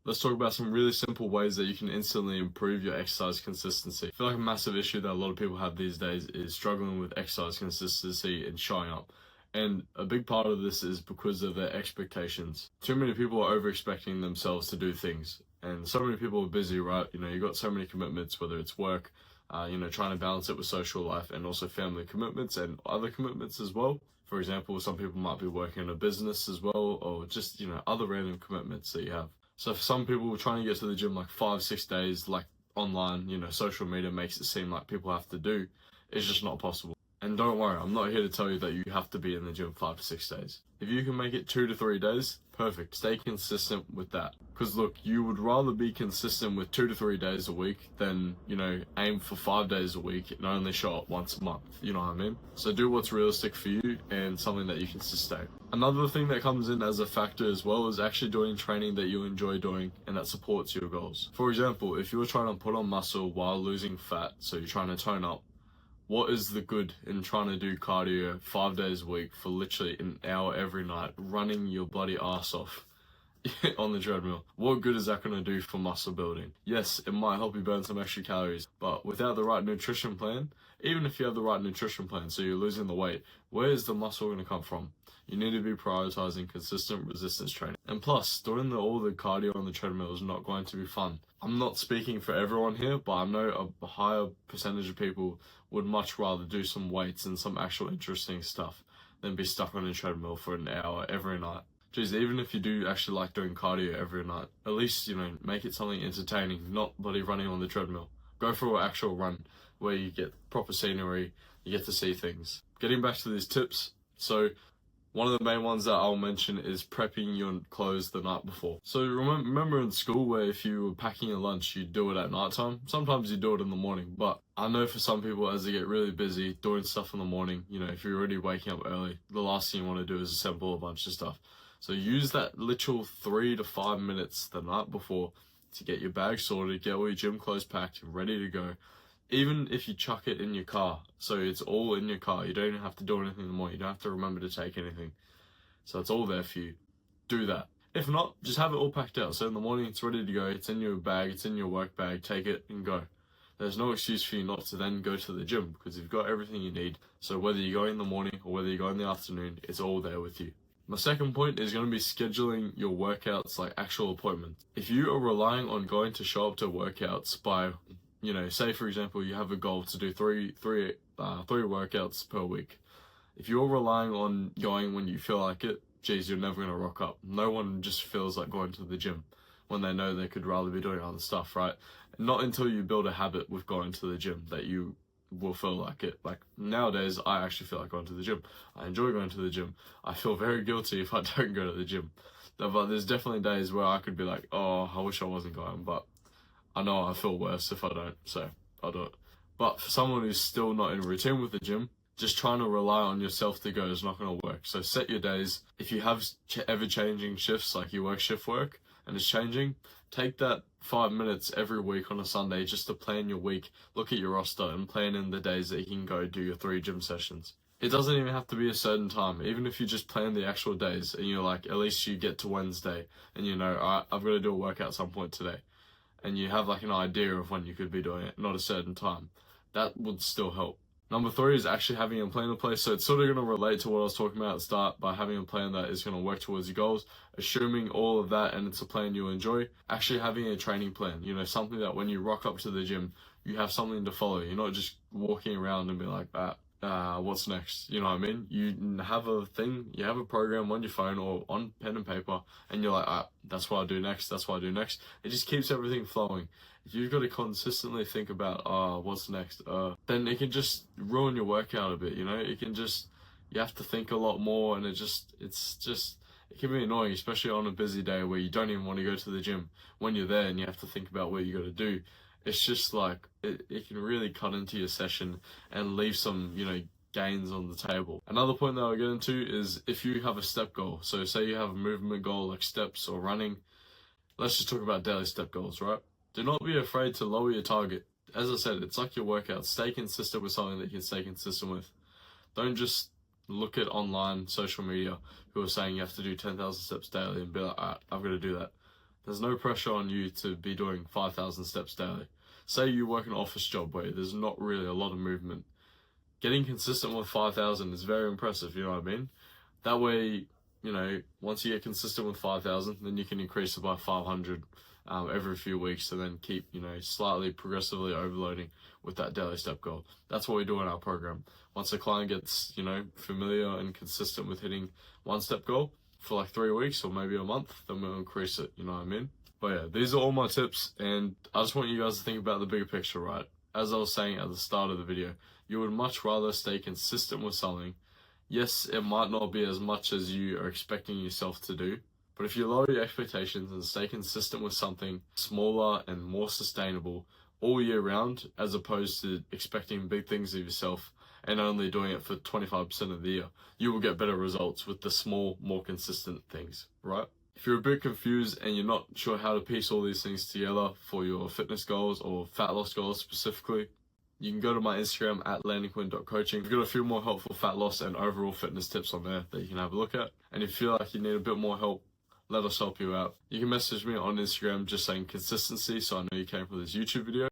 let's talk about some really simple ways that you can instantly improve your exercise consistency. I feel like a massive issue that a lot of people have these days is struggling with exercise consistency and showing up. And a big part of this is because of their expectations. Too many people are over expecting themselves to do things. And so many people are busy, right? You know, you've got so many commitments, whether it's work, trying to balance it with social life and also family commitments and other commitments as well. For example, some people might be working in a business as well, or just, other random commitments that you have. So for some people, trying to get to the gym like 5-6 days, like online, social media makes it seem like people have to do, is just not possible. And don't worry, I'm not here to tell you that you have to be in the gym 5 to 6 days. If you can make it 2 to 3 days, perfect. Stay consistent with that. Because look, you would rather be consistent with 2 to 3 days a week than, aim for 5 days a week and only show up once a month. You know what I mean? So do what's realistic for you and something that you can sustain. Another thing that comes in as a factor as well is actually doing training that you enjoy doing and that supports your goals. For example, if you're trying to put on muscle while losing fat, so you're trying to tone up, what is the good in trying to do cardio 5 days a week for literally an hour every night, running your bloody ass off on the treadmill? What good is that going to do for muscle building? Yes, it might help you burn some extra calories, but without the right nutrition plan, even if you have the right nutrition plan, so you're losing the weight, where is the muscle going to come from? You need to be prioritizing consistent resistance training. And plus, doing all the cardio on the treadmill is not going to be fun. I'm not speaking for everyone here, but I know a higher percentage of people would much rather do some weights and some actual interesting stuff than be stuck on a treadmill for an hour every night. Geez, even if you do actually like doing cardio every night, at least, make it something entertaining, not bloody running on the treadmill. Go for an actual run where you get proper scenery, you get to see things. Getting back to these tips, so one of the main ones that I'll mention is prepping your clothes the night before. So remember in school where if you were packing your lunch, you'd do it at night time? Sometimes you do it in the morning, but I know for some people as they get really busy doing stuff in the morning, if you're already waking up early, the last thing you want to do is assemble a bunch of stuff. So use that literal 3 to 5 minutes the night before to get your bag sorted, get all your gym clothes packed, ready to go. Even if you chuck it in your car, so it's all in your car, you don't even have to do anything in the morning, you don't have to remember to take anything. So it's all there for you. Do that. If not, just have it all packed out. So in the morning it's ready to go, it's in your bag, it's in your work bag, take it and go. There's no excuse for you not to then go to the gym because you've got everything you need. So whether you go in the morning or whether you go in the afternoon, it's all there with you. My second point is going to be scheduling your workouts like actual appointments. If you are relying on going to show up to workouts by, say for example, you have a goal to do three workouts per week. If you're relying on going when you feel like it, geez, you're never going to rock up. No one just feels like going to the gym when they know they could rather be doing other stuff, right? Not until you build a habit with going to the gym that you will feel like it. Like nowadays, I actually feel like going to the gym. I enjoy going to the gym. I feel very guilty if I don't go to the gym. But there's definitely days where I could be like, oh, I wish I wasn't going, but I know I feel worse if I don't, so I'll do it. But for someone who's still not in routine with the gym, just trying to rely on yourself to go is not going to work. So set your days. If you have ever-changing shifts, like you work shift work and it's changing, take that 5 minutes every week on a Sunday just to plan your week, look at your roster and plan in the days that you can go do your 3 gym sessions. It doesn't even have to be a certain time. Even if you just plan the actual days and you're like, at least you get to Wednesday and all right, I've got to do a workout at some point today. And you have like an idea of when you could be doing it, not a certain time. That would still help. Number 3 is actually having a plan in place. So it's sort of going to relate to what I was talking about at the start by having a plan that is going to work towards your goals, assuming all of that and it's a plan you enjoy. Actually having a training plan, something that when you rock up to the gym, you have something to follow. You're not just walking around and be like, what's next? You know what I mean? You have a thing, you have a program on your phone or on pen and paper, and you're like, that's what I do next, that's what I do next. It just keeps everything flowing. If you've got to consistently think about, what's next, then it can just ruin your workout a bit, It can just, you have to think a lot more, and it can be annoying, especially on a busy day where you don't even want to go to the gym. When you're there and you have to think about what you got to do, it's just like, it can really cut into your session and leave some, gains on the table. Another point that I'll get into is if you have a step goal. So say you have a movement goal like steps or running. Let's just talk about daily step goals, right? Do not be afraid to lower your target. As I said, it's like your workout. Stay consistent with something that you can stay consistent with. Don't just look at online social media who are saying you have to do 10,000 steps daily and be like, alright, I've got to do that. There's no pressure on you to be doing 5,000 steps daily. Say you work an office job where there's not really a lot of movement. Getting consistent with 5,000 is very impressive, you know what I mean? That way, once you get consistent with 5,000, then you can increase it by 500 every few weeks, to then keep, slightly progressively overloading with that daily step goal. That's what we do in our program. Once the client gets, familiar and consistent with hitting one step goal for like 3 weeks or maybe a month, then we'll increase it, you know what I mean? But yeah, these are all my tips, and I just want you guys to think about the bigger picture, right? As I was saying at the start of the video, you would much rather stay consistent with something. Yes, it might not be as much as you are expecting yourself to do, but if you lower your expectations and stay consistent with something smaller and more sustainable all year round, as opposed to expecting big things of yourself and only doing it for 25% of the year, you will get better results with the small, more consistent things, right? If you're a bit confused and you're not sure how to piece all these things together for your fitness goals or fat loss goals specifically, you can go to my Instagram at landingpoint.coaching. We've got a few more helpful fat loss and overall fitness tips on there that you can have a look at. And if you feel like you need a bit more help, let us help you out. You can message me on Instagram just saying consistency, so I know you came from this YouTube video.